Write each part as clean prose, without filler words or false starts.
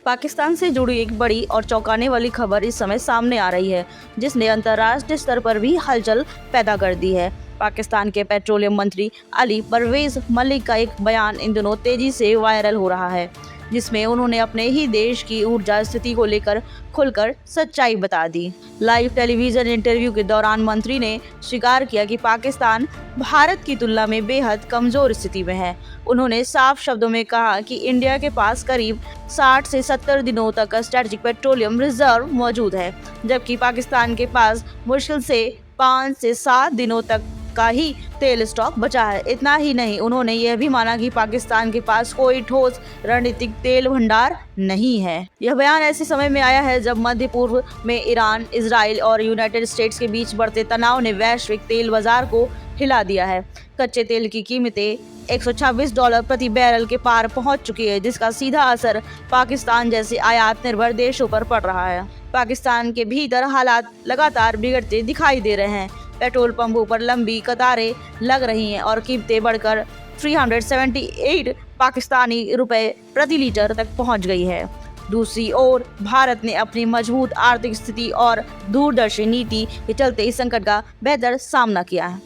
पाकिस्तान से जुड़ी एक बड़ी और चौंकाने वाली खबर इस समय सामने आ रही है, जिसने अंतर्राष्ट्रीय स्तर पर भी हलचल पैदा कर दी है। पाकिस्तान के पेट्रोलियम मंत्री अली परवेज मलिक का एक बयान इन दिनों तेजी से वायरल हो रहा है, जिसमें उन्होंने अपने ही देश की ऊर्जा स्थिति को लेकर खुलकर सच्चाई बता दी। लाइव टेलीविजन इंटरव्यू के दौरान मंत्री ने स्वीकार किया कि पाकिस्तान भारत की तुलना में बेहद कमजोर स्थिति में है। उन्होंने साफ शब्दों में कहा कि इंडिया के पास करीब 60 से 70 दिनों तक स्ट्रेटेजिक पेट्रोलियम रिजर्व मौजूद है, जबकि पाकिस्तान के पास मुश्किल से 5 से 7 दिनों तक का ही तेल स्टॉक बचा है। इतना ही नहीं, उन्होंने यह भी माना कि पाकिस्तान के पास कोई ठोस रणनीतिक तेल भंडार नहीं है। यह बयान ऐसे समय में आया है जब मध्य पूर्व में ईरान, इजराइल और यूनाइटेड स्टेट्स के बीच बढ़ते तनाव ने वैश्विक तेल बाजार को हिला दिया है। कच्चे तेल की कीमतें $126 प्रति बैरल के पार पहुंच चुकी है, जिसका सीधा असर पाकिस्तान जैसे आयात निर्भर देशों पर पड़ रहा है। पाकिस्तान के भीतर हालात लगातार बिगड़ते दिखाई दे रहे हैं। पेट्रोल पंपों पर लंबी कतारें लग रही हैं और कीमतें बढ़कर 378 पाकिस्तानी रुपए प्रति लीटर तक पहुंच गई है। दूसरी ओर भारत ने अपनी मजबूत आर्थिक स्थिति और दूरदर्शी नीति के चलते इस संकट का बेहतर सामना किया है।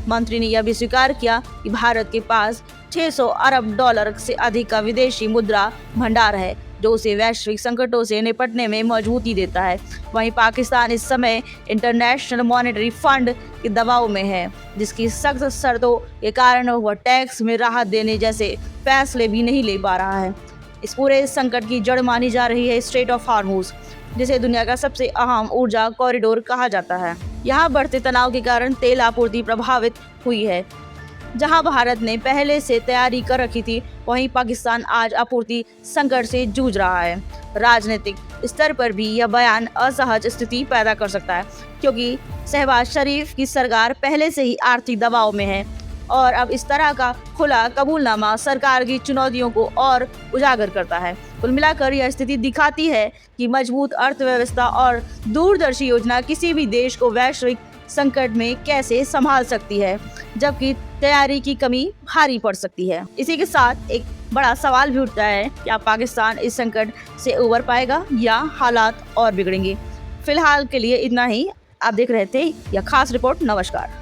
मंत्री ने यह भी स्वीकार किया कि भारत के पास $600 अरब से अधिक का विदेशी मुद्रा भंडार है, जो उसे वैश्विक संकटों से निपटने में मजबूती देता है। वहीं पाकिस्तान इस समय इंटरनेशनल मॉनेटरी फंड के दबाव में है, जिसकी सख्त शर्तों के कारण वह टैक्स में राहत देने जैसे फैसले भी नहीं ले पा रहा है। इस पूरे संकट की जड़ मानी जा रही है स्ट्रेट ऑफ हार्मूज, जिसे दुनिया का सबसे अहम ऊर्जा कॉरिडोर कहा जाता है। यहाँ बढ़ते तनाव के कारण तेल आपूर्ति प्रभावित हुई है। जहां भारत ने पहले से तैयारी कर रखी थी, वहीं पाकिस्तान आज आपूर्ति संकट से जूझ रहा है। राजनीतिक स्तर पर भी यह बयान असहज स्थिति पैदा कर सकता है, क्योंकि शहबाज शरीफ की सरकार पहले से ही आर्थिक दबाव में है और अब इस तरह का खुला कबूलनामा सरकार की चुनौतियों को और उजागर करता है। कुल मिलाकर यह स्थिति दिखाती है कि मजबूत अर्थव्यवस्था और दूरदर्शी योजना किसी भी देश को वैश्विक संकट में कैसे संभाल सकती है, जबकि तैयारी की कमी भारी पड़ सकती है। इसी के साथ एक बड़ा सवाल भी उठता है, क्या पाकिस्तान इस संकट से उबर पाएगा या हालात और बिगड़ेंगे। फिलहाल के लिए इतना ही। आप देख रहे थे यह खास रिपोर्ट। नमस्कार।